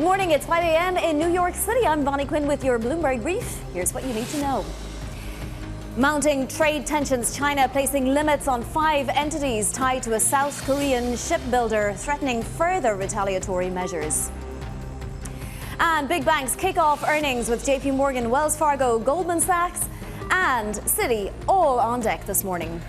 morning, it's 5 a.m. in New York City. I'm Bonnie Quinn with your Bloomberg brief. Here's what you need to know. Mounting trade tensions, China placing limits on 5 entities tied to a South Korean shipbuilder, threatening further retaliatory measures. And big banks kick off earnings with JPMorgan, Wells Fargo, Goldman Sachs and Citi all on deck this morning.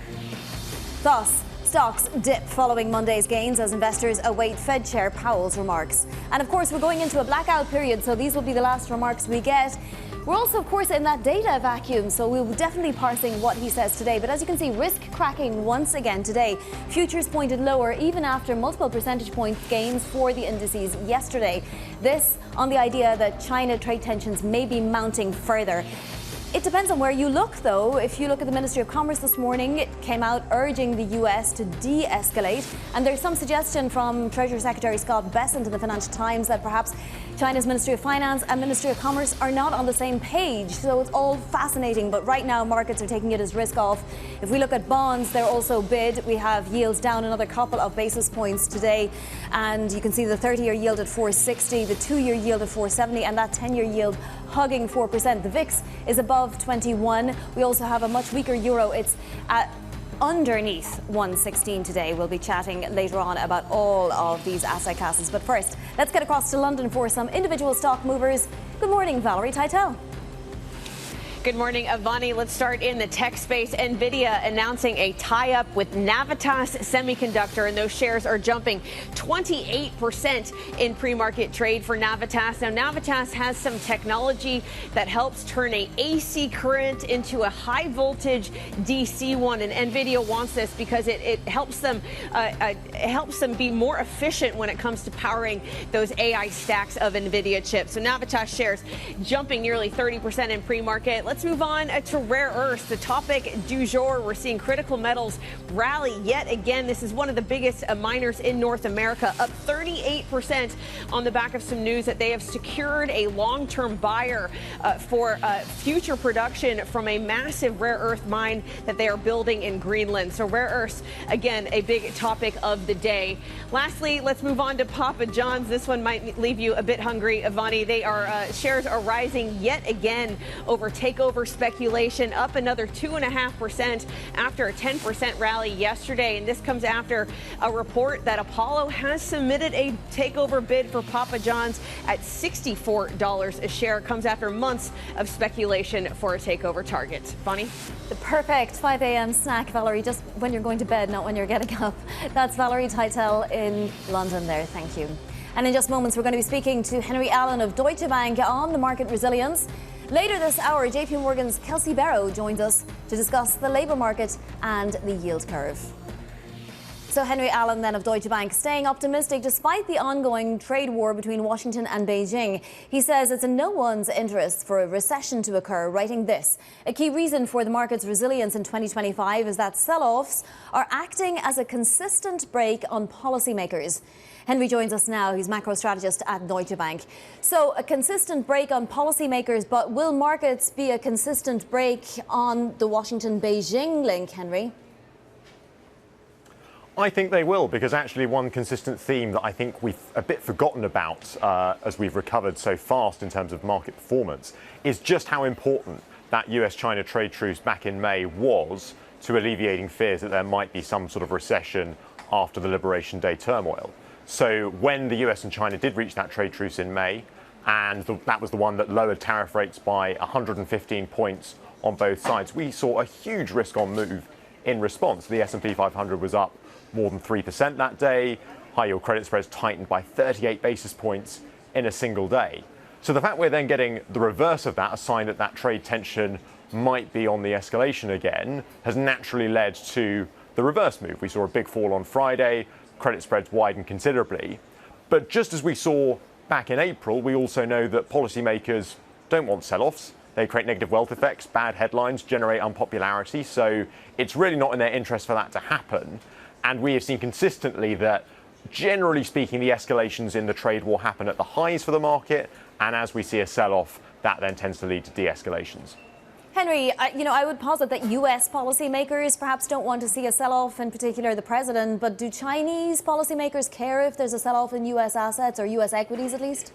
Thus, stocks dip following Monday's gains as investors await Fed Chair Powell's remarks. And of course, we're going into a blackout period, so these will be the last remarks we get. We're also, of course, in that data vacuum, so we'll definitely be parsing what he says today. But as you can see, risk cracking once again today. Futures pointed lower even after multiple percentage point gains for the indices yesterday. This on the idea that China trade tensions may be mounting further. It depends on where you look, though. If you look at the Ministry of Commerce this morning, it came out urging the U.S. to de-escalate. And there's some suggestion from Treasury Secretary Scott Bessent in the Financial Times that perhaps China's Ministry of Finance and Ministry of Commerce are not on the same page. So it's all fascinating. But right now, markets are taking it as risk off. If we look at bonds, they're also bid. We have yields down another couple of basis points today. And you can see the 30-year yield at 460, the 2-year yield at 470, and that 10-year yield hugging 4%. The VIX is above 21. We also have a much weaker euro. It's at underneath 116 today. We'll be chatting later on about all of these asset classes. But first, let's get across to London for some individual stock movers. Good morning, Valerie Teitel. Good morning, Avani. Let's start in the tech space. NVIDIA announcing a tie-up with Navitas Semiconductor, and those shares are jumping 28% in pre-market trade for Navitas. Now, Navitas has some technology that helps turn a AC current into a high-voltage DC one, and NVIDIA wants this because it helps them be more efficient when it comes to powering those AI stacks of NVIDIA chips. So Navitas shares jumping nearly 30% in pre-market. Let's move on to rare earths, the topic du jour. We're seeing critical metals rally yet again. This is one of the biggest miners in North America, up 38% on the back of some news that they have secured a long-term buyer for future production from a massive rare earth mine that they are building in Greenland. So rare earths, again, a big topic of the day. Lastly, let's move on to Papa John's. This one might leave you a bit hungry, Avani. Shares are rising yet again over takeover speculation, up another 2.5% after a 10% rally yesterday. And this comes after a report that Apollo has submitted a takeover bid for Papa John's at $64 a share. It comes after months of speculation for a takeover target. Bonnie? The perfect 5 a.m. snack, Valerie, just when you're going to bed, not when you're getting up. That's Valerie Teitel in London there. Thank you. And in just moments, we're going to be speaking to Allen of Deutsche Bank on the market resilience. Later this hour, JPMorgan's Kelsey Berro joins us to discuss the labour market and the yield curve. So Allen then of Deutsche Bank staying optimistic despite the ongoing trade war between Washington and Beijing. He says it's in no one's interest for a recession to occur, writing this: a key reason for the market's resilience in 2025 is that sell-offs are acting as a consistent brake on policymakers. Henry joins us now. He's macro strategist at Deutsche Bank. So a consistent brake on policymakers, but will markets be a consistent brake on the Washington-Beijing link, Henry? I think they will, because actually one consistent theme that I think we've a bit forgotten about as we've recovered so fast in terms of market performance is just how important that US-China trade truce back in May was to alleviating fears that there might be some sort of recession after the Liberation Day turmoil. So when the US and China did reach that trade truce in May, and that was the one that lowered tariff rates by 115 points on both sides, we saw a huge risk-on move in response. The S&P 500 was up more than 3% that day. High-yield credit spreads tightened by 38 basis points in a single day. So the fact we're then getting the reverse of that, a sign that that trade tension might be on the escalation again, has naturally led to the reverse move. We saw a big fall on Friday. Credit spreads widened considerably. But just as we saw back in April, we also know that policymakers don't want sell-offs. They create negative wealth effects, bad headlines, generate unpopularity. So it's really not in their interest for that to happen. And we have seen consistently that, generally speaking, the escalations in the trade war happen at the highs for the market. And as we see a sell-off, that then tends to lead to de-escalations. Henry, I would posit that U.S. policymakers perhaps don't want to see a sell-off, in particular the president, but do Chinese policymakers care if there's a sell-off in U.S. assets or U.S. equities at least?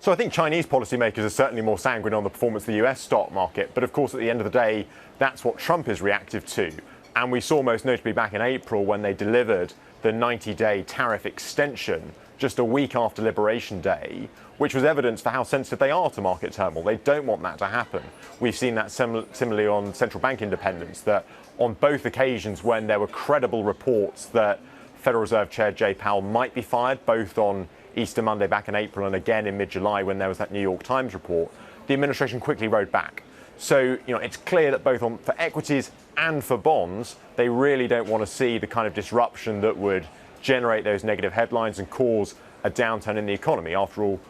So I think Chinese policymakers are certainly more sanguine on the performance of the US stock market. But of course, at the end of the day, that's what Trump is reactive to. And we saw most notably back in April when they delivered the 90-day tariff extension just a week after Liberation Day, which was evidence for how sensitive they are to market turmoil. They don't want that to happen. We've seen that similarly on central bank independence, that on both occasions when there were credible reports that Federal Reserve Chair Jay Powell might be fired, both on Easter Monday back in April and again in mid-July when there was that New York Times report, the administration quickly rode back. So, it's clear that both for equities and for bonds, they really don't want to see the kind of disruption that would generate those negative headlines and cause a downturn in the economy. After all,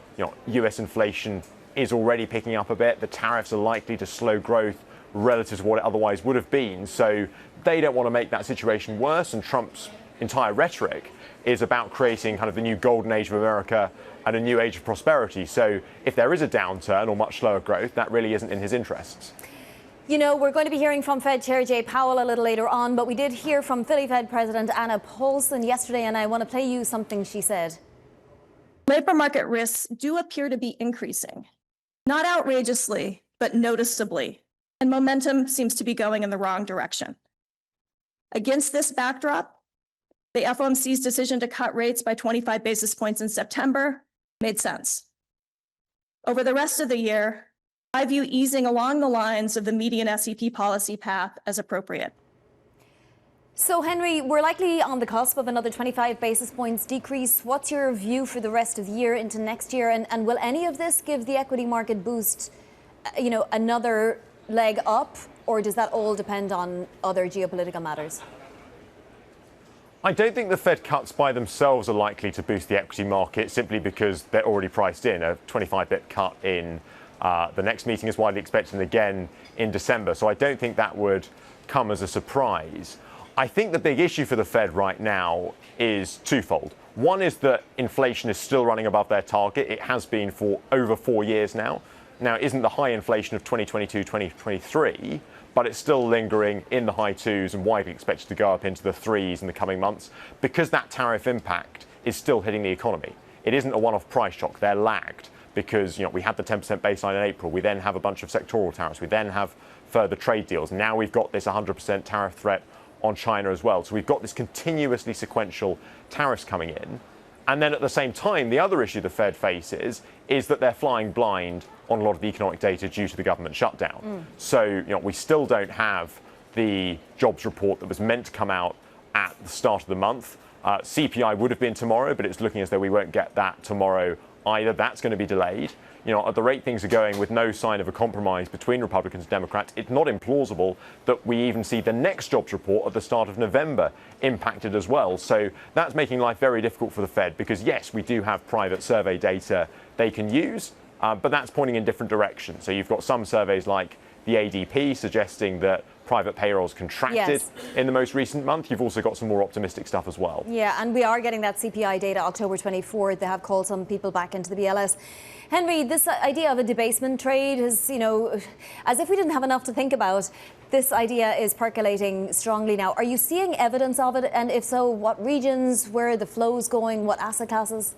US inflation is already picking up a bit. The tariffs are likely to slow growth relative to what it otherwise would have been. So they don't want to make that situation worse. And Trump's entire rhetoric is about creating kind of the new golden age of America and a new age of prosperity. So if there is a downturn or much slower growth, that really isn't in his interests. We're going to be hearing from Fed Chair Jay Powell a little later on, but we did hear from Philly Fed President Anna Paulson yesterday, and I want to play you something she said. Labor market risks do appear to be increasing, not outrageously, but noticeably, and momentum seems to be going in the wrong direction. Against this backdrop, the FOMC's decision to cut rates by 25 basis points in September made sense. Over the rest of the year, I view easing along the lines of the median SEP policy path as appropriate. So, Henry, we're likely on the cusp of another 25 basis points decrease. What's your view for the rest of the year into next year? And will any of this give the equity market boost, another leg up? Or does that all depend on other geopolitical matters? I don't think the Fed cuts by themselves are likely to boost the equity market simply because they're already priced in. A 25 bip cut in the next meeting is widely expected, and again in December. So I don't think that would come as a surprise. I think the big issue for the Fed right now is twofold. One is that inflation is still running above their target. It has been for over 4 years now. Now, it isn't the high inflation of 2022, 2023, but it's still lingering in the high twos and widely expected to go up into the threes in the coming months because that tariff impact is still hitting the economy. It isn't a one-off price shock. They're lagged because we had the 10% baseline in April. We then have a bunch of sectoral tariffs. We then have further trade deals. Now we've got this 100% tariff threat on China as well. So we've got this continuously sequential tariffs coming in. And then at the same time, the other issue the Fed faces is that they're flying blind on a lot of the economic data due to the government shutdown. So, we still don't have the jobs report that was meant to come out at the start of the month. CPI would have been tomorrow, but it's looking as though we won't get that tomorrow either. That's going to be delayed. At the rate things are going with no sign of a compromise between Republicans and Democrats, it's not implausible that we even see the next jobs report at the start of November impacted as well. So that's making life very difficult for the Fed because, yes, we do have private survey data they can use, but that's pointing in different directions. So you've got some surveys like the ADP suggesting that private payrolls contracted in the most recent month. You've also got some more optimistic stuff as well. Yeah, and we are getting that CPI data October 24th. They have called some people back into the BLS. Henry, this idea of a debasement trade is, as if we didn't have enough to think about, this idea is percolating strongly now. Are you seeing evidence of it? And if so, what regions, where are the flows going, what asset classes?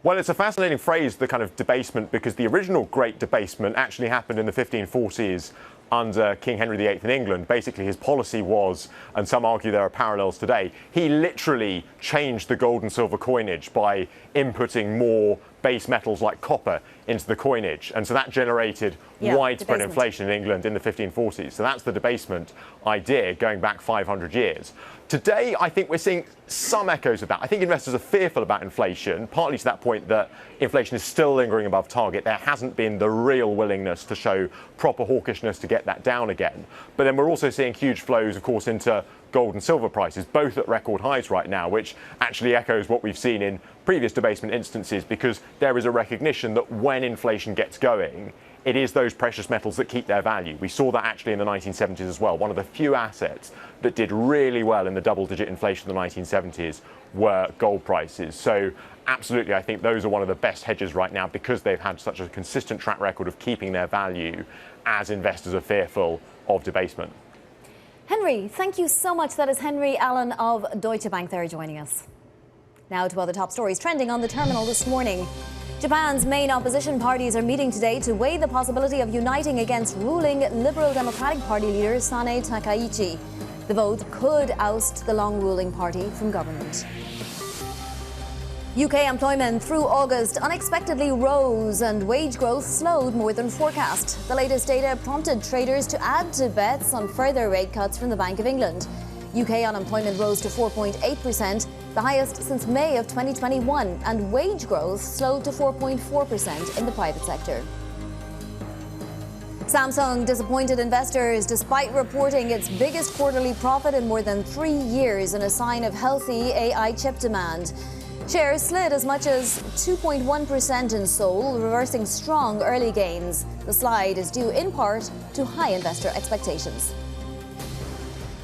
Well, it's a fascinating phrase, the kind of debasement, because the original great debasement actually happened in the 1540s under King Henry VIII in England. Basically, his policy was, and some argue there are parallels today, he literally changed the gold and silver coinage by inputting more base metals like copper into the coinage. And so that generated widespread inflation in England in the 1540s. So that's the debasement idea going back 500 years. Today, I think we're seeing some echoes of that. I think investors are fearful about inflation, partly to that point that inflation is still lingering above target. There hasn't been the real willingness to show proper hawkishness to get that down again. But then we're also seeing huge flows, of course, into gold and silver prices, both at record highs right now, which actually echoes what we've seen in previous debasement instances, because there is a recognition that when inflation gets going, it is those precious metals that keep their value. We saw that actually in the 1970s as well. One of the few assets that did really well in the double-digit inflation of the 1970s were gold prices. So absolutely, I think those are one of the best hedges right now because they've had such a consistent track record of keeping their value as investors are fearful of debasement. Henry, thank you so much. That is Henry Allen of Deutsche Bank there joining us. Now Now to other top stories trending on the terminal this morning. Japan's main opposition parties are meeting today to weigh the possibility of uniting against ruling Liberal Democratic Party leader Sane Takaichi. The vote could oust the long-ruling party from government. UK employment through August unexpectedly rose and wage growth slowed more than forecast. The latest data prompted traders to add to bets on further rate cuts from the Bank of England. UK unemployment rose to 4.8%, the highest since May of 2021, and wage growth slowed to 4.4% in the private sector. Samsung disappointed investors despite reporting its biggest quarterly profit in more than 3 years in a sign of healthy AI chip demand. Shares slid as much as 2.1% in Seoul, reversing strong early gains. The slide is due in part to high investor expectations.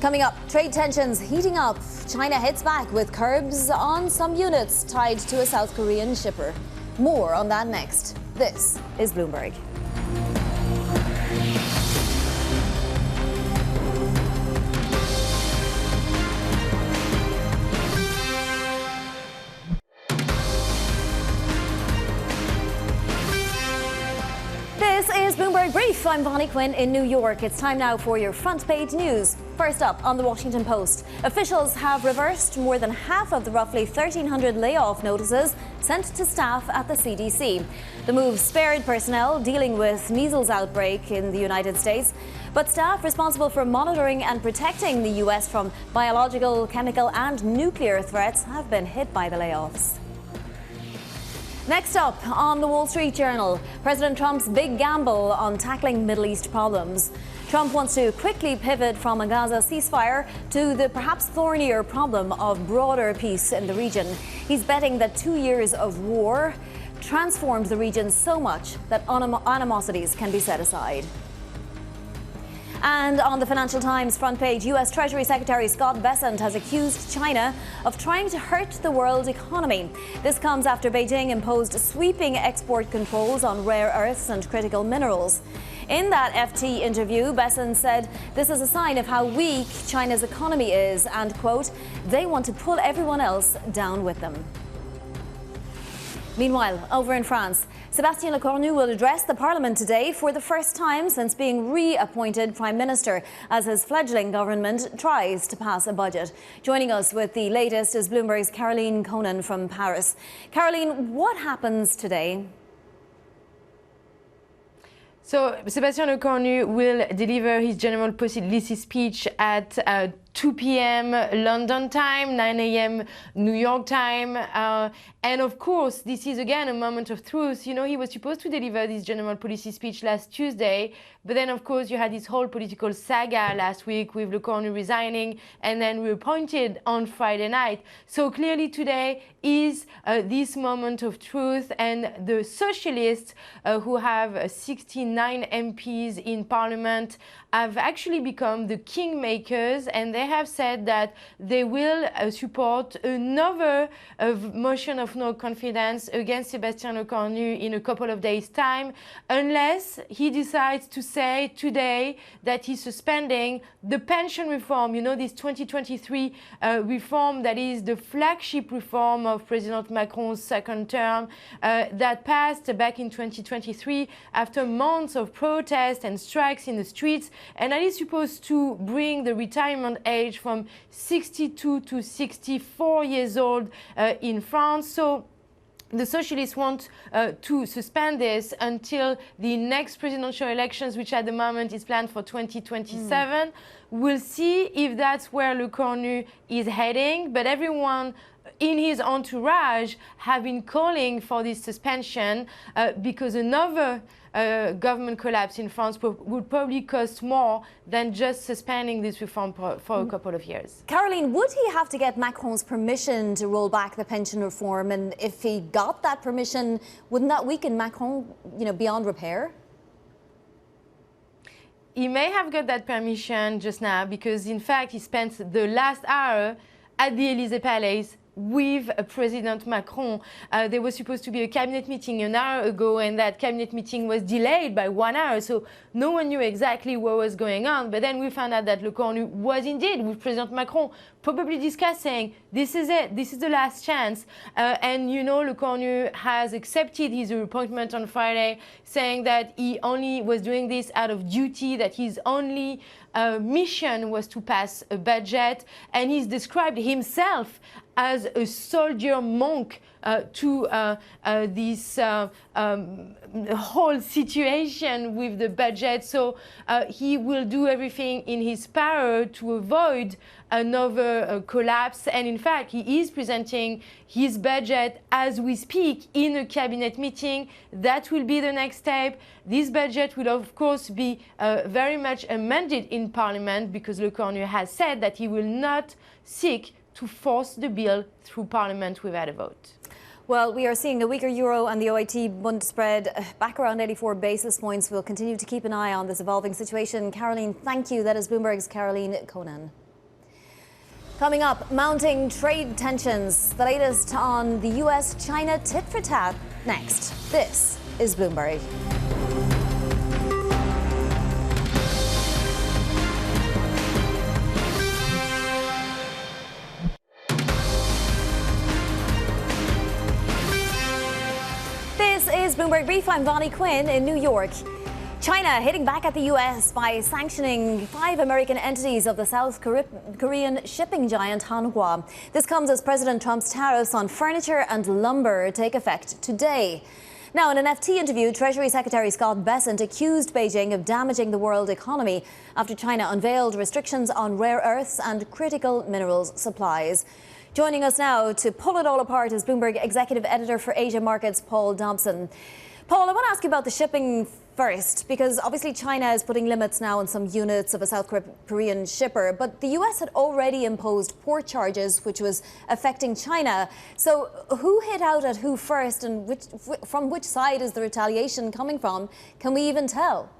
Coming up, trade tensions heating up. China hits back with curbs on some units tied to a South Korean shipper. More on that next. This is Bloomberg. This is Bloomberg Brief. I'm Bonnie Quinn in New York. It's time now for your front page news. First up on the Washington Post, officials have reversed more than half of the roughly 1,300 layoff notices sent to staff at the CDC. The move spared personnel dealing with measles outbreak in the United States, but staff responsible for monitoring and protecting the U.S. from biological, chemical and nuclear threats have been hit by the layoffs. Next up on the Wall Street Journal, President Trump's big gamble on tackling Middle East problems. Trump wants to quickly pivot from a Gaza ceasefire to the perhaps thornier problem of broader peace in the region. He's betting that 2 years of war transformed the region so much that animosities can be set aside. And on the Financial Times front page, U.S. Treasury Secretary Scott Bessent has accused China of trying to hurt the world economy. This comes after Beijing imposed sweeping export controls on rare earths and critical minerals. In that FT interview, Bessent said this is a sign of how weak China's economy is and, quote, they want to pull everyone else down with them. Meanwhile, over in France, Sébastien Lecornu will address the Parliament today for the first time since being reappointed Prime Minister as his fledgling government tries to pass a budget. Joining us with the latest is Bloomberg's Caroline Conan from Paris. Caroline, what happens today? So, Sébastien Lecornu will deliver his general policy speech at 2 p.m. London time, 9 a.m. New York time. And of course, this is again a moment of truth. You know, he was supposed to deliver this general policy speech last Tuesday, but then of course you had this whole political saga last week with Lecornu resigning and then reappointed on Friday night. So clearly today is this moment of truth, and the socialists who have 69 MPs in parliament have actually become the kingmakers, and they have said that they will support another motion of no confidence against Sébastien Lecornu in a couple of days' time, unless he decides to say today that he's suspending the pension reform, you know, this 2023 reform that is the flagship reform of President Macron's second term that passed back in 2023 after months of protests and strikes in the streets, and that is supposed to bring the retirement age from 62 to 64 years old in France. So the socialists want to suspend this until the next presidential elections, which at the moment is planned for 2027. We'll see if that's where Lecornu is heading, but everyone in his entourage have been calling for this suspension because another government collapse in France would probably cost more than just suspending this reform for a couple of years. Caroline, would he have to get Macron's permission to roll back the pension reform? And if he got that permission, wouldn't that weaken Macron, you know, beyond repair? He may have got that permission just now because, in fact, he spent the last hour at the Élysée Palace with President Macron. There was supposed to be a cabinet meeting an hour ago, and that cabinet meeting was delayed by 1 hour, so no one knew exactly what was going on. But then we found out that Lecornu was indeed with President Macron, probably discussing, this is it, this is the last chance. And you know, Lecornu has accepted his appointment on Friday, saying that he only was doing this out of duty, that his only mission was to pass a budget, and he's described himself as a soldier monk to this whole situation with the budget. So he will do everything in his power to avoid another collapse. And in fact, he is presenting his budget as we speak in a cabinet meeting. That will be the next step. This budget will, of course, be very much amended in Parliament, because Lecornu has said that he will not seek to force the bill through Parliament without a vote. Well, we are seeing the weaker euro and the OIT Bund spread back around 84 basis points. We'll continue to keep an eye on this evolving situation. Caroline, thank you. That is Bloomberg's Caroline Conan. Coming up, mounting trade tensions. The latest on the US-China tit-for-tat next. This is Bloomberg. This is Bloomberg Brief. I'm Vonnie Quinn in New York. China hitting back at the U.S. by sanctioning 5 American entities of the South Korean shipping giant Hanwha. This comes as President Trump's tariffs on furniture and lumber take effect today. Now, in an FT interview, Treasury Secretary Scott Bessent accused Beijing of damaging the world economy after China unveiled restrictions on rare earths and critical minerals supplies. Joining us now to pull it all apart is Bloomberg Executive Editor for Asia Markets, Paul Dobson. Paul, I want to ask you about the shipping first, because obviously China is putting limits now on some units of a South Korean shipper, but the US had already imposed port charges, which was affecting China. So who hit out at who first, and from which side is the retaliation coming from? Can we even tell?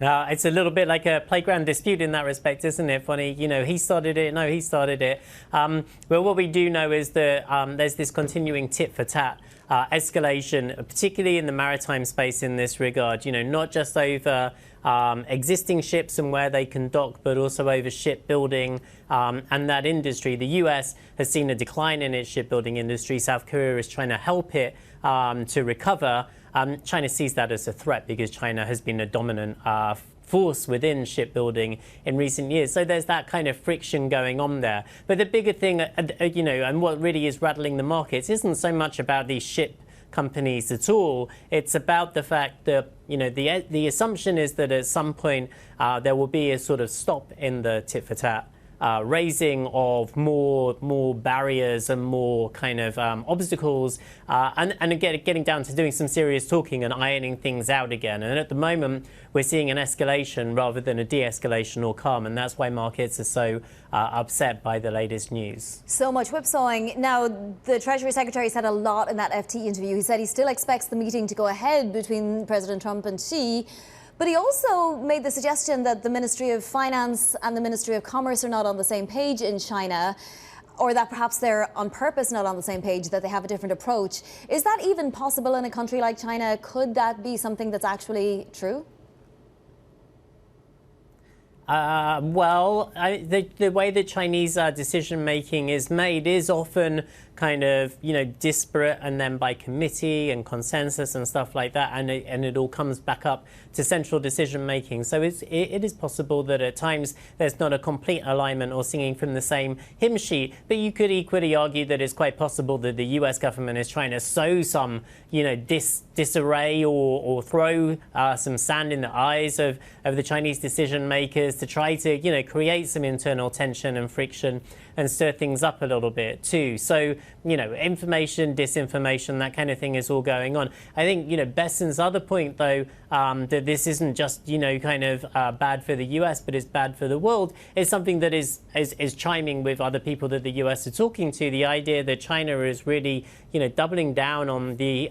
It's a little bit like a playground dispute in that respect, isn't it, Funny? You know, he started it, no, he started it. Well, what we do know is that there's this continuing tit-for-tat escalation, particularly in the maritime space in this regard, you know, not just over existing ships and where they can dock, but also over shipbuilding and that industry. The US has seen a decline in its shipbuilding industry. South Korea is trying to help it to recover. China sees that as a threat because China has been a dominant force within shipbuilding in recent years. So there's that kind of friction going on there. But the bigger thing, you know, and what really is rattling the markets isn't so much about these ship companies at all. It's about the fact that, you know, the assumption is that at some point there will be a sort of stop in the tit-for-tat. Raising of more barriers and more kind of obstacles, and again, getting down to doing some serious talking and ironing things out again. And at the moment, we're seeing an escalation rather than a de-escalation or calm, and that's why markets are so upset by the latest news. So much whipsawing. Now, the Treasury Secretary said a lot in that FT interview. He said he still expects the meeting to go ahead between President Trump and Xi. But he also made the suggestion that the Ministry of Finance and the Ministry of Commerce are not on the same page in China, or that perhaps they're on purpose not on the same page, that they have a different approach. Is that even possible in a country like China? Could that be something that's actually true? Well, the way that Chinese decision making is made is often kind of, you know, disparate and then by committee and consensus and stuff like that, and it all comes back up to central decision making. So it is possible that at times there's not a complete alignment or singing from the same hymn sheet, but you could equally argue that it's quite possible that the US government is trying to sow some, you know, disarray or throw some sand in the eyes of the Chinese decision makers to try to, you know, create some internal tension and friction and stir things up a little bit too. So, you know, information, disinformation, that kind of thing is all going on. I think, you know, Besson's other point, though, that this isn't just, you know, kind of bad for the US, but it's bad for the world, is something that is chiming with other people that the US are talking to. The idea that China is really, you know, doubling down on the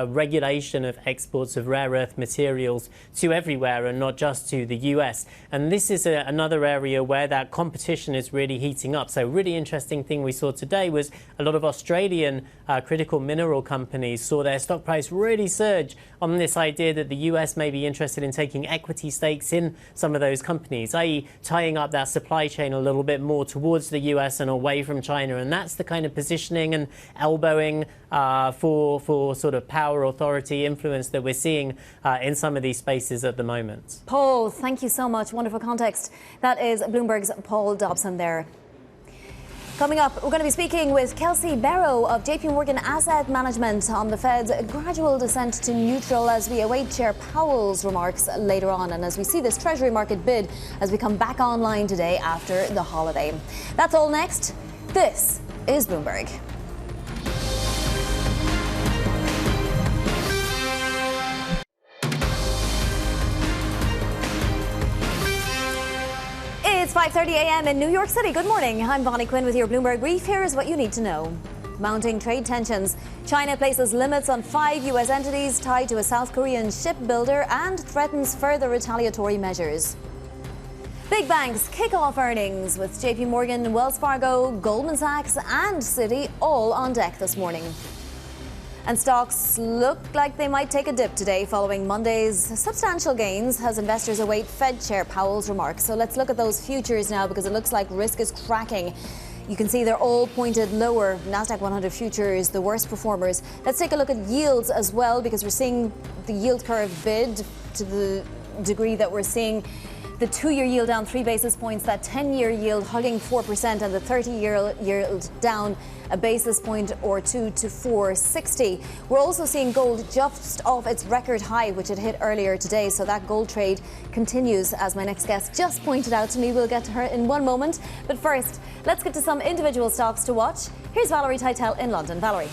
regulation of exports of rare earth materials to everywhere and not just to the US. And this is another area where that competition is really heating racing up. So really interesting thing we saw today was a lot of Australian critical mineral companies saw their stock price really surge on this idea that the US may be interested in taking equity stakes in some of those companies, i.e. tying up that supply chain a little bit more towards the US and away from China. And that's the kind of positioning and elbowing for sort of power, authority, influence that we're seeing in some of these spaces at the moment. Paul, thank you so much. Wonderful context. That is Bloomberg's Paul Dobson there. Coming up, we're going to be speaking with Kelsey Berro of JPMorgan Asset Management on the Fed's gradual descent to neutral as we await Chair Powell's remarks later on, and as we see this Treasury market bid as we come back online today after the holiday. That's all next. This is Bloomberg. It's 5:30 a.m. in New York City. Good morning. I'm Bonnie Quinn with your Bloomberg Brief. Here is what you need to know. Mounting trade tensions. China places limits on 5 U.S. entities tied to a South Korean shipbuilder and threatens further retaliatory measures. Big banks kick off earnings with JPMorgan, Wells Fargo, Goldman Sachs and Citi all on deck this morning. And stocks look like they might take a dip today following Monday's substantial gains as investors await Fed Chair Powell's remarks. So let's look at those futures now because it looks like risk is cracking. You can see they're all pointed lower. NASDAQ 100 futures, the worst performers. Let's take a look at yields as well because we're seeing the yield curve bid to the degree that we're seeing the 2-year yield down 3 basis points, that 10-year yield hugging 4%, and the 30-year yield down a basis point or two to 460. We're also seeing gold just off its record high, which it hit earlier today. So that gold trade continues, as my next guest just pointed out to me. We'll get to her in one moment. But first, let's get to some individual stocks to watch. Here's Valerie Teitel in London. Valerie.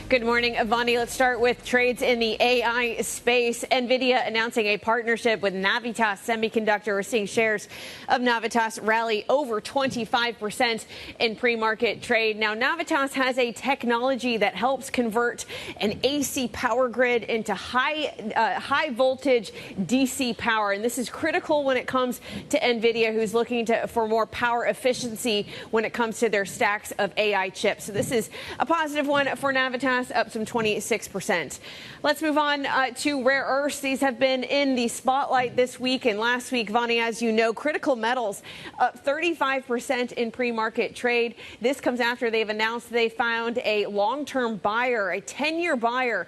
Good morning, Avani. Let's start with trades in the AI space. NVIDIA announcing a partnership with Navitas Semiconductor. We're seeing shares of Navitas rally over 25% in pre-market trade. Now, Navitas has a technology that helps convert an AC power grid into high voltage DC power. And this is critical when it comes to NVIDIA, who's looking for more power efficiency when it comes to their stacks of AI chips. So this is a positive one for Navitas, up some 26%. Let's move on to rare earths. These have been in the spotlight this week and last week. Vani, as you know, critical metals up 35% in pre-market trade. This comes after they've announced they found a long-term buyer, a 10-year buyer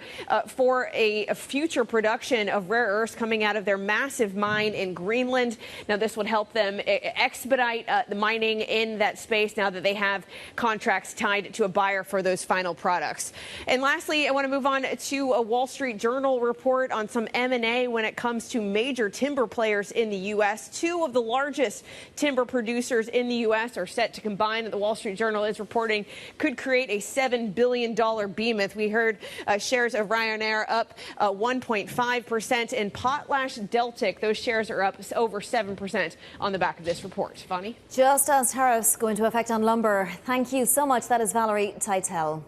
for a future production of rare earths coming out of their massive mine in Greenland. Now, this would help them expedite the mining in that space now that they have contracts tied to a buyer for those final products. And lastly, I want to move on to a Wall Street Journal report on some M&A when it comes to major timber players in the U.S. 2 of the largest timber producers in the U.S. are set to combine. The Wall Street Journal is reporting could create a $7 billion behemoth. We heard shares of Ryanair up 1.5%, and PotlatchDeltic, those shares are up over 7% on the back of this report. Vani? Just as tariffs go into effect on lumber. Thank you so much. That is Valerie Teitel.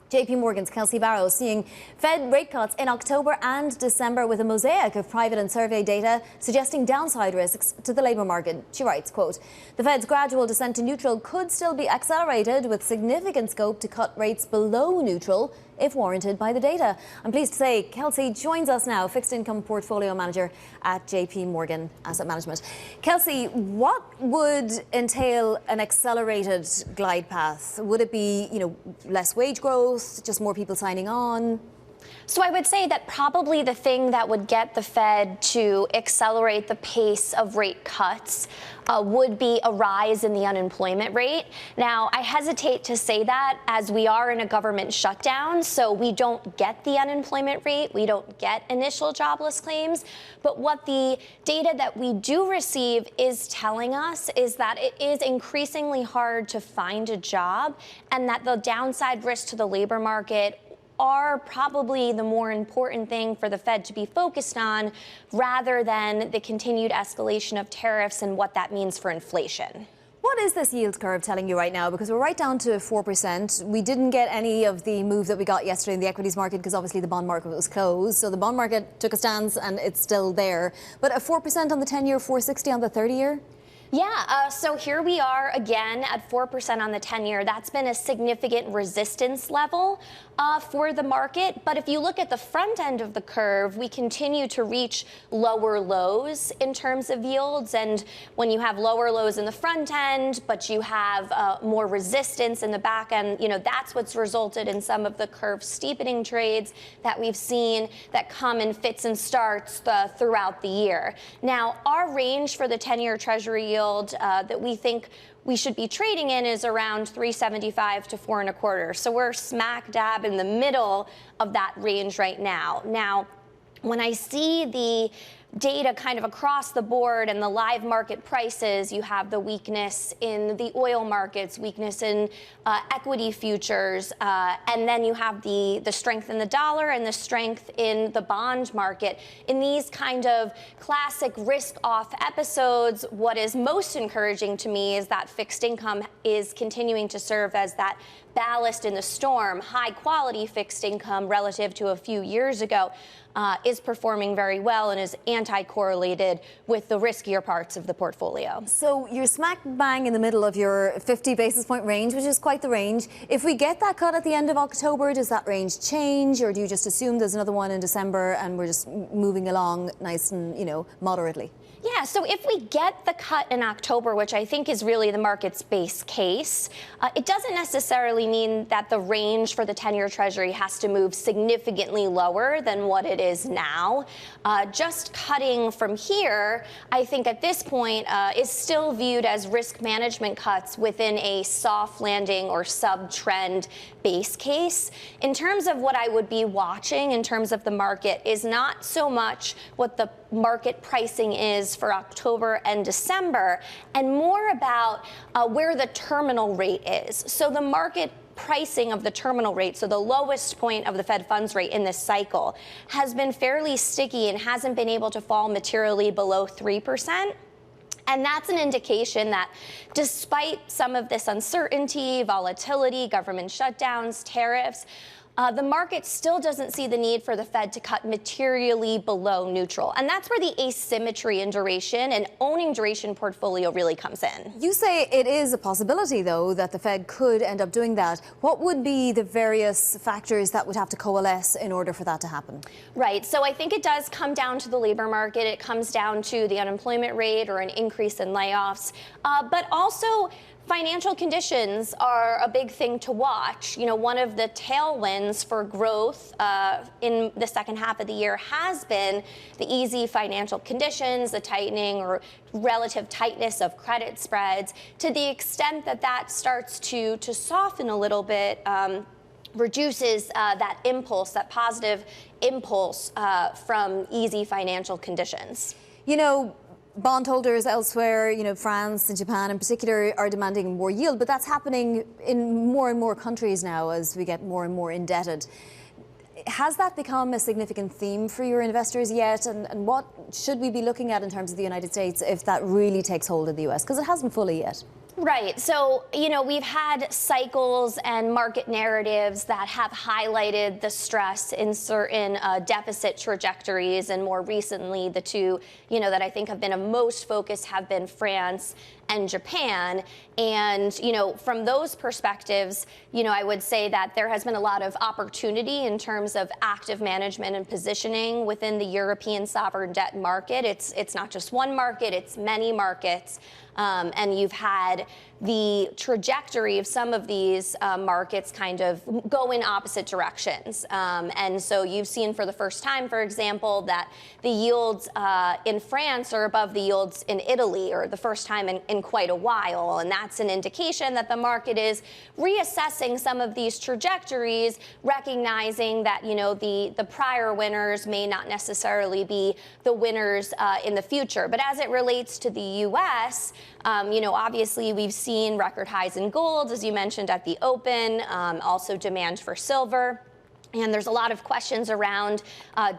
JPMorgan's Kelsey Berro seeing Fed rate cuts in October and December with a mosaic of private and survey data suggesting downside risks to the labour market. She writes, quote, the Fed's gradual descent to neutral could still be accelerated with significant scope to cut rates below neutral if warranted by the data. I'm pleased to say Kelsey joins us now, fixed income portfolio manager at JPMorgan Asset Management. Kelsey, what would entail an accelerated glide path? Would it be, less wage growth, just more people signing on? So I would say that probably the thing that would get the Fed to accelerate the pace of rate cuts would be a rise in the unemployment rate. Now, I hesitate to say that as we are in a government shutdown, so we don't get the unemployment rate, we don't get initial jobless claims. But what the data that we do receive is telling us is that it is increasingly hard to find a job, and that the downside risks to the labor market are probably the more important thing for the Fed to be focused on rather than the continued escalation of tariffs and what that means for inflation. What is this yield curve telling you right now? Because we're right down to 4%. We didn't get any of the move that we got yesterday in the equities market because obviously the bond market was closed. So the bond market took a stance and it's still there. But a 4% on the 10-year, 460 on the 30-year? Yeah, so here we are again at 4% on the 10-year. That's been a significant resistance level for the market. But if you look at the front end of the curve, we continue to reach lower lows in terms of yields. And when you have lower lows in the front end, but you have more resistance in the back end, that's what's resulted in some of the curve steepening trades that we've seen that come in fits and starts throughout the year. Now, our range for the 10-year Treasury yield that we think we should be trading in is around 375 to 4.25. So we're smack dab in the middle of that range right now. Now, when I see the data kind of across the board and the live market prices, you have the weakness in the oil markets, weakness in equity futures, and then you have the strength in the dollar and the strength in the bond market. In these kind of classic risk-off episodes, what is most encouraging to me is that fixed income is continuing to serve as that ballast in the storm. High-quality fixed income relative to a few years ago is performing very well and is anti-correlated with the riskier parts of the portfolio. So you're smack bang in the middle of your 50 basis point range, which is quite the range. If we get that cut at the end of October, does that range change, or do you just assume there's another one in December and we're just moving along nice and, moderately? Yeah, so if we get the cut in October, which I think is really the market's base case, it doesn't necessarily mean that the range for the 10-year Treasury has to move significantly lower than what it is now. Just cutting from here, I think at this point, is still viewed as risk management cuts within a soft landing or sub-trend base case. In terms of what I would be watching in terms of the market is not so much what the market pricing is for October and December, and more about where the terminal rate is. So the market pricing of the terminal rate, so the lowest point of the Fed funds rate in this cycle, has been fairly sticky and hasn't been able to fall materially below 3%. And that's an indication that despite some of this uncertainty, volatility, government shutdowns, tariffs, the market still doesn't see the need for the Fed to cut materially below neutral. And that's where the asymmetry in duration and owning duration portfolio really comes in. You say it is a possibility, though, that the Fed could end up doing that. What would be the various factors that would have to coalesce in order for that to happen? Right. So I think it does come down to the labor market. It comes down to the unemployment rate or an increase in layoffs, but also financial conditions are a big thing to watch. One of the tailwinds for growth in the second half of the year has been the easy financial conditions, the tightening or relative tightness of credit spreads. To the extent that that starts to soften a little bit, reduces that impulse, that positive impulse from easy financial conditions. Bondholders elsewhere, France and Japan in particular, are demanding more yield, but that's happening in more and more countries now as we get more and more indebted. Has that become a significant theme for your investors yet? And what should we be looking at in terms of the United States if that really takes hold in the US? Because it hasn't fully yet. Right. So, we've had cycles and market narratives that have highlighted the stress in certain deficit trajectories. And more recently, the two, that I think have been of most focus have been France and Japan. And, from those perspectives, I would say that there has been a lot of opportunity in terms of active management and positioning within the European sovereign debt market. It's not just one market, it's many markets. And you've had the trajectory of some of these markets kind of go in opposite directions. And so you've seen for the first time, for example, that the yields in France are above the yields in Italy, or the first time in quite a while. And that's an indication that the market is reassessing some of these trajectories, recognizing that, the prior winners may not necessarily be the winners in the future. But as it relates to the U.S., obviously we've seen record highs in gold, as you mentioned at the open, also demand for silver. And there's a lot of questions around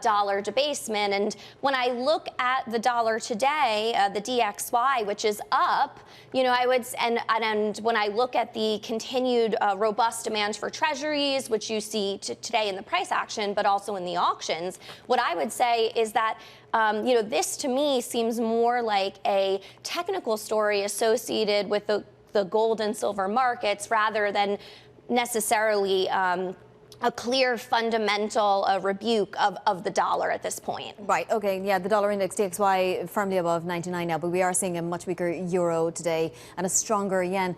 dollar debasement. And when I look at the dollar today, the DXY, which is up, you know, and when I look at the continued robust demand for treasuries, which you see today in the price action, but also in the auctions, what I would say is that you know, this to me seems more like a technical story associated with the gold and silver markets rather than necessarily a clear fundamental rebuke of the dollar at this point. Right, okay, yeah, the dollar index DXY firmly above 99 now, but we are seeing a much weaker euro today and a stronger yen.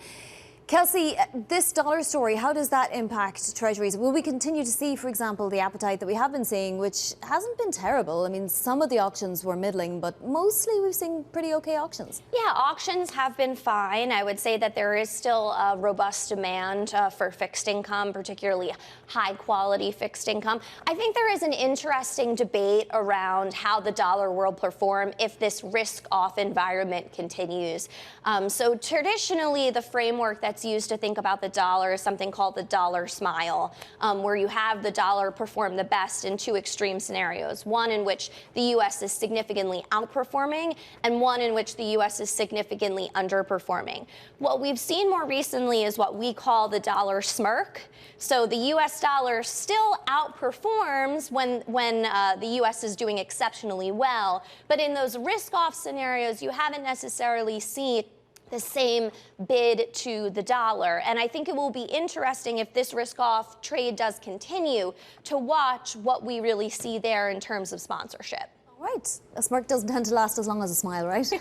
Kelsey, this dollar story, how does that impact treasuries? Will we continue to see, for example, the appetite that we have been seeing, which hasn't been terrible? I mean, some of the auctions were middling, but mostly we've seen pretty okay auctions. Yeah, auctions have been fine. I would say that there is still a robust demand for fixed income, particularly high quality fixed income. I think there is an interesting debate around how the dollar will perform if this risk off environment continues. So traditionally, the framework that's used to think about the dollar is something called the dollar smile, where you have the dollar perform the best in two extreme scenarios, one in which the U.S. is significantly outperforming and one in which the U.S. is significantly underperforming. What we've seen more recently is what we call the dollar smirk. So the U.S. dollar still outperforms when the U.S. is doing exceptionally well, but in those risk-off scenarios, you haven't necessarily seen the same bid to the dollar. And I think it will be interesting if this risk-off trade does continue to watch what we really see there in terms of sponsorship. All right, a smirk doesn't tend to last as long as a smile, right?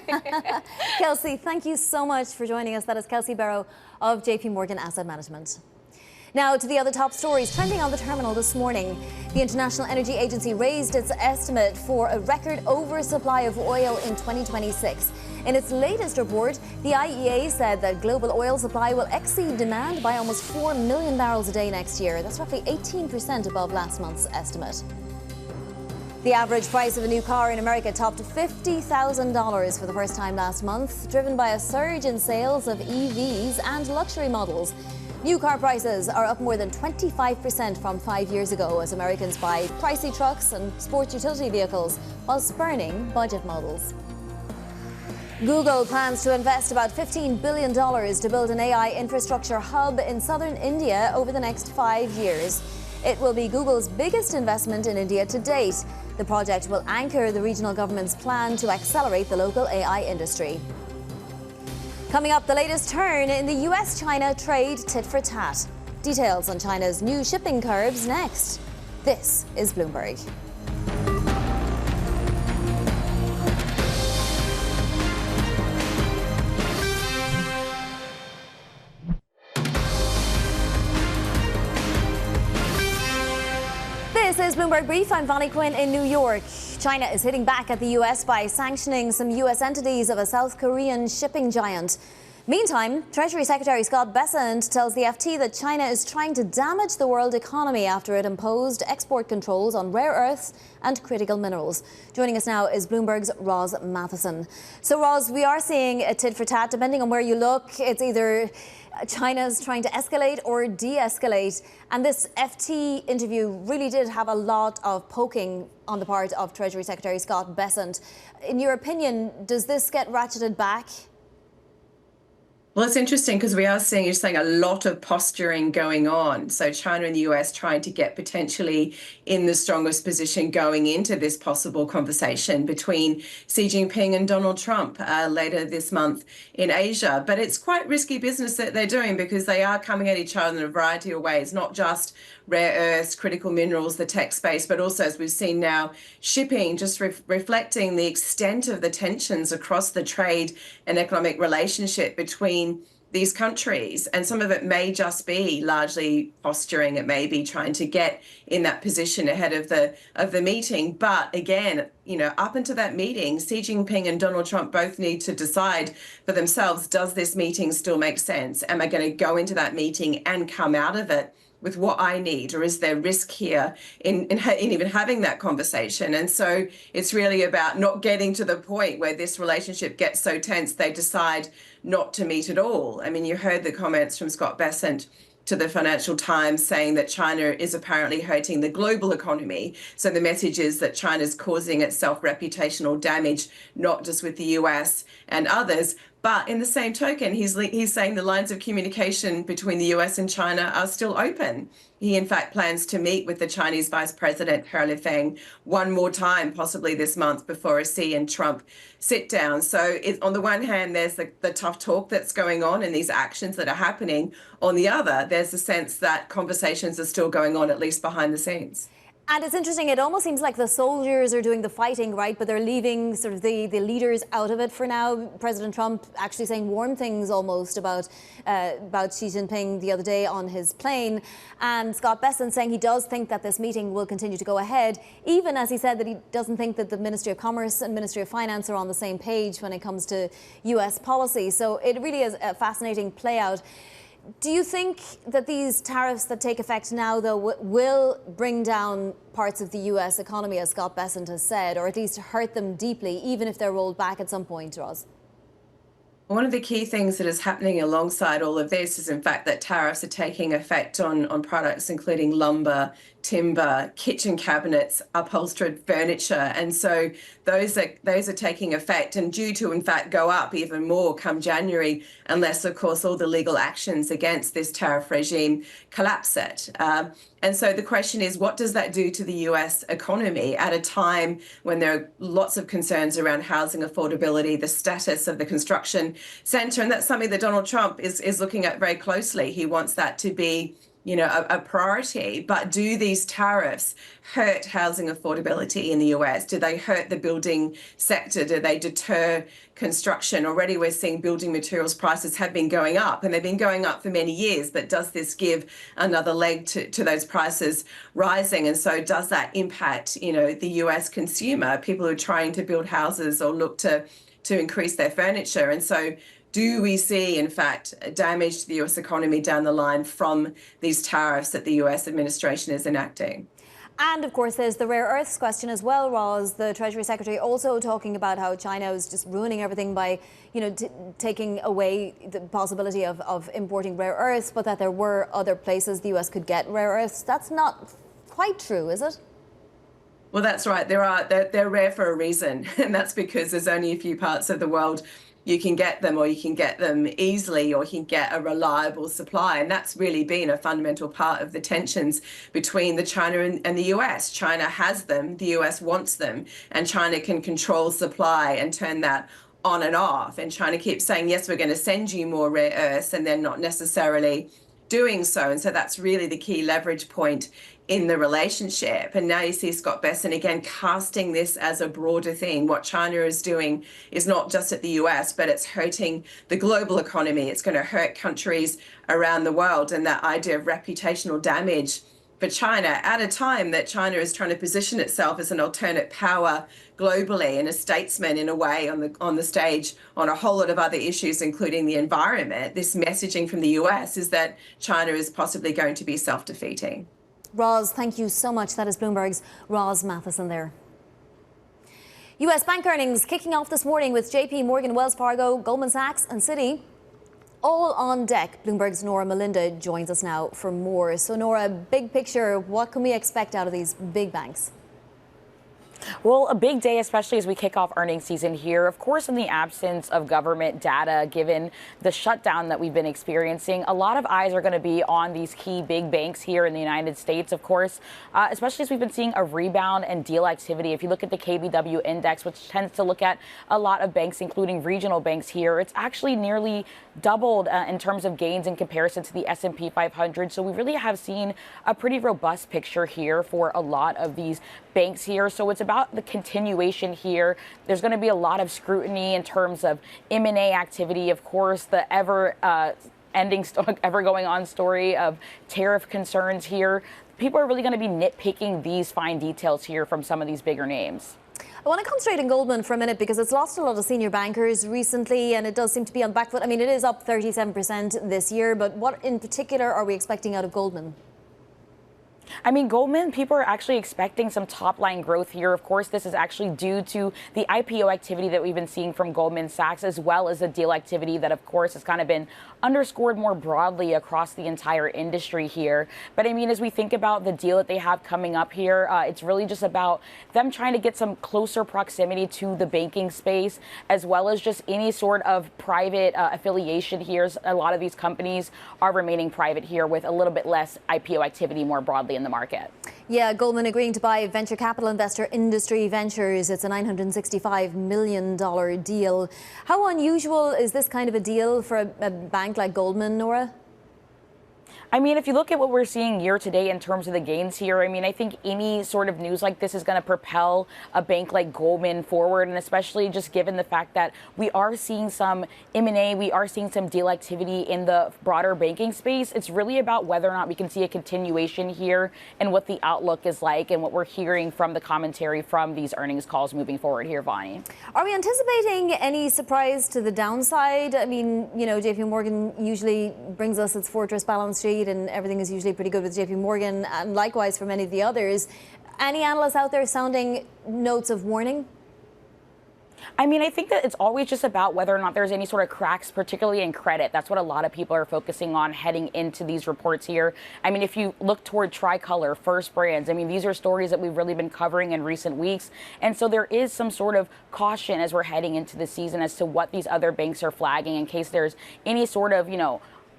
Kelsey, thank you so much for joining us. That is Kelsey Berro of JPMorgan Asset Management. Now to the other top stories trending on the terminal this morning. The International Energy Agency raised its estimate for a record oversupply of oil in 2026. In its latest report, the IEA said that global oil supply will exceed demand by almost 4 million barrels a day next year. That's roughly 18% above last month's estimate. The average price of a new car in America topped $50,000 for the first time last month, driven by a surge in sales of EVs and luxury models. New car prices are up more than 25% from 5 years ago as Americans buy pricey trucks and sports utility vehicles while spurning budget models. Google plans to invest about $15 billion to build an AI infrastructure hub in southern India over the next 5 years. It will be Google's biggest investment in India to date. The project will anchor the regional government's plan to accelerate the local AI industry. Coming up, the latest turn in the US-China trade tit for tat. Details on China's new shipping curbs next. This is Bloomberg. This is Bloomberg Brief. I'm Vonnie Quinn in New York. China is hitting back at the U.S. by sanctioning some U.S. entities of a South Korean shipping giant. Meantime, Treasury Secretary Scott Bessent tells the FT that China is trying to damage the world economy after it imposed export controls on rare earths and critical minerals. Joining us now is Bloomberg's Roz Matheson. So, Roz, we are seeing a tit for tat. Depending on where you look, it's either China's trying to escalate or de-escalate. And this FT interview really did have a lot of poking on the part of Treasury Secretary Scott Bessent. In your opinion, does this get ratcheted back? Well, it's interesting because we are seeing, you're saying, a lot of posturing going on. So China and the US trying to get potentially in the strongest position going into this possible conversation between Xi Jinping and Donald Trump later this month in Asia. But it's quite risky business that they're doing because they are coming at each other in a variety of ways, not just rare earths, critical minerals, the tech space, but also, as we've seen now, shipping, just reflecting the extent of the tensions across the trade and economic relationship between these countries. And some of it may just be largely posturing. It may be trying to get in that position ahead of the meeting. But again, you know, up until that meeting, Xi Jinping and Donald Trump both need to decide for themselves, does this meeting still make sense? Am I going to go into that meeting and come out of it with what I need, or is there risk here in even having that conversation? And so it's really about not getting to the point where this relationship gets so tense they decide not to meet at all. I mean, you heard the comments from Scott Bessent to the Financial Times saying that China is apparently hurting the global economy. So the message is that China's causing itself reputational damage, not just with the US and others. But in the same token, he's saying the lines of communication between the US and China are still open. He, in fact, plans to meet with the Chinese Vice President, He Lifeng, one more time, possibly this month, before a Xi and Trump sit down. So on the one hand, there's the tough talk that's going on and these actions that are happening. On the other, there's the sense that conversations are still going on, at least behind the scenes. And it's interesting, it almost seems like the soldiers are doing the fighting, right? But they're leaving sort of the leaders out of it for now. President Trump actually saying warm things almost about Xi Jinping the other day on his plane. And Scott Bessent saying he does think that this meeting will continue to go ahead, even as he said that he doesn't think that the Ministry of Commerce and Ministry of Finance are on the same page when it comes to US policy. So it really is a fascinating play out. Do you think that these tariffs that take effect now, though, will bring down parts of the US economy, as Scott Bessent has said, or at least hurt them deeply, even if they're rolled back at some point, Roz? One of the key things that is happening alongside all of this is, in fact, that tariffs are taking effect on products including lumber, timber, kitchen cabinets, upholstered furniture. And so those are taking effect and due to, in fact, go up even more come January, unless, of course, all the legal actions against this tariff regime collapse it. And so the question is, what does that do to the US economy at a time when there are lots of concerns around housing affordability, the status of the construction sector? And that's something that Donald Trump is looking at very closely. He wants that to be, you know, a priority. But do these tariffs hurt housing affordability in the US? Do they hurt the building sector? Do they deter construction? Already we're seeing building materials prices have been going up, and they've been going up for many years. But does this give another leg to those prices rising? And so does that impact, you know, the US consumer, people who are trying to build houses or look to increase their furniture? And so do we see, in fact, damage to the US economy down the line from these tariffs that the US administration is enacting? And of course, there's the rare earths question as well, Roz. The Treasury Secretary also talking about how China is just ruining everything by, you know, taking away the possibility of importing rare earths, but that there were other places the US could get rare earths. That's not quite true, is it? Well, that's right. They're rare for a reason, and that's because there's only a few parts of the world you can get them, or you can get them easily, or you can get a reliable supply. And that's really been a fundamental part of the tensions between the China and the US. China has them, the US wants them, and China can control supply and turn that on and off. And China keeps saying, yes, we're going to send you more rare earths, and they're not necessarily doing so. And so that's really the key leverage point in the relationship. And now you see Scott Bessent again casting this as a broader thing. What China is doing is not just at the US, but it's hurting the global economy. It's going to hurt countries around the world. And that idea of reputational damage for China at a time that China is trying to position itself as an alternate power globally and a statesman in a way on the stage on a whole lot of other issues, including the environment. This messaging from the US is that China is possibly going to be self-defeating. Roz, thank you so much. That is Bloomberg's Roz Matheson there. US bank earnings kicking off this morning with JPMorgan, Wells Fargo, Goldman Sachs and Citi all on deck. Bloomberg's Nora Melinda joins us now for more. So Nora, big picture, what can we expect out of these big banks? Well, a big day, especially as we kick off earnings season here. Of course, in the absence of government data, given the shutdown that we've been experiencing, a lot of eyes are going to be on these key big banks here in the United States, of course, especially as we've been seeing a rebound in deal activity. If you look at the KBW index, which tends to look at a lot of banks, including regional banks here, it's actually nearly doubled in terms of gains in comparison to the S&P 500. So we really have seen a pretty robust picture here for a lot of these banks here. So it's about the continuation here. There's going to be a lot of scrutiny in terms of M&A activity. Of course, the ever going on story of tariff concerns here. People are really going to be nitpicking these fine details here from some of these bigger names. I want to concentrate on Goldman for a minute because it's lost a lot of senior bankers recently and it does seem to be on back foot. I mean, it is up 37% this year, but what in particular are we expecting out of Goldman? I mean, Goldman, people are actually expecting some top line growth here. Of course, this is actually due to the IPO activity that we've been seeing from Goldman Sachs, as well as the deal activity that, of course, has kind of been underscored more broadly across the entire industry here. But I mean, as we think about the deal that they have coming up here, it's really just about them trying to get some closer proximity to the banking space, as well as just any sort of private affiliation here. A lot of these companies are remaining private here with a little bit less IPO activity more broadly in the market. Yeah, Goldman agreeing to buy venture capital investor Industry Ventures. It's a $965 million deal. How unusual is this kind of a deal for a bank like Goldman, Nora? I mean, if you look at what we're seeing year to date in terms of the gains here, I mean, I think any sort of news like this is going to propel a bank like Goldman forward, and especially just given the fact that we are seeing some M&A, we are seeing some deal activity in the broader banking space. It's really about whether or not we can see a continuation here and what the outlook is like and what we're hearing from the commentary from these earnings calls moving forward here, Vonnie. Are we anticipating any surprise to the downside? I mean, you know, JPMorgan usually brings us its fortress balance sheet, and everything is usually pretty good with JPMorgan, and likewise for many of the others. Any analysts out there sounding notes of warning? I mean, I think that it's always just about whether or not there's any sort of cracks, particularly in credit. That's what a lot of people are focusing on heading into these reports here. I mean, if you look toward Tricolor, First Brands, I mean, these are stories that we've really been covering in recent weeks. And so there is some sort of caution as we're heading into the season as to what these other banks are flagging in case there's any sort of,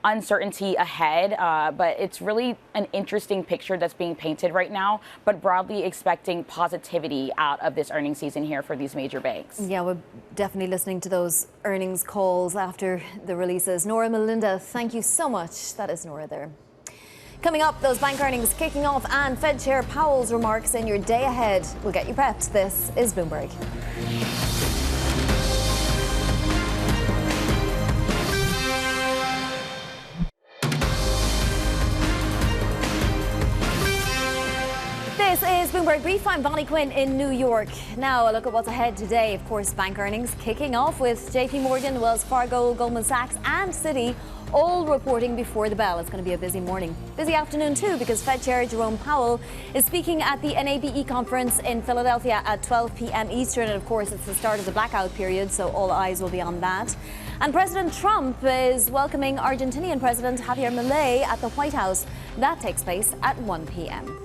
uncertainty ahead, but it's really an interesting picture that's being painted right now, but broadly expecting positivity out of this earnings season here for these major banks. Yeah, we're definitely listening to those earnings calls after the releases. Nora, Melinda, thank you so much. That is Nora there. Coming up, those bank earnings kicking off and Fed Chair Powell's remarks in your day ahead. We'll get you prepped. This is Bloomberg. This is Bloomberg Brief. I'm Vonnie Quinn in New York. Now a look at what's ahead today. Of course, bank earnings kicking off with JPMorgan, Wells Fargo, Goldman Sachs and Citi all reporting before the bell. It's going to be a busy morning. Busy afternoon too, because Fed Chair Jerome Powell is speaking at the NABE conference in Philadelphia at 12 p.m. Eastern. And of course, it's the start of the blackout period, so all eyes will be on that. And President Trump is welcoming Argentinian President Javier Milei at the White House. That takes place at 1 p.m.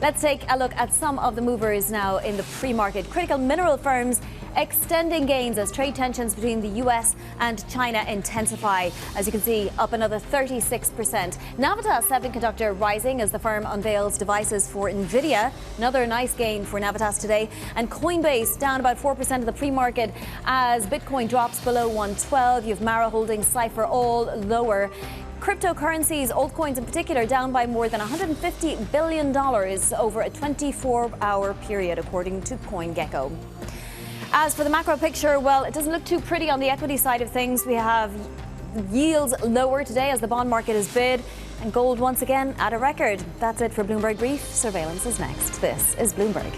Let's take a look at some of the movers now in the pre-market. Critical mineral firms extending gains as trade tensions between the U.S. and China intensify. As you can see, up another 36%. Navitas Semiconductor rising as the firm unveils devices for NVIDIA. Another nice gain for Navitas today. And Coinbase down about 4% of the pre-market as Bitcoin drops below 112. You have Mara Holdings, Cipher all lower. Cryptocurrencies, altcoins in particular, down by more than $150 billion over a 24-hour period, according to CoinGecko. As for the macro picture, well, it doesn't look too pretty on the equity side of things. We have yields lower today as the bond market is bid, and gold once again at a record. That's it for Bloomberg Brief. Surveillance is next. This is Bloomberg.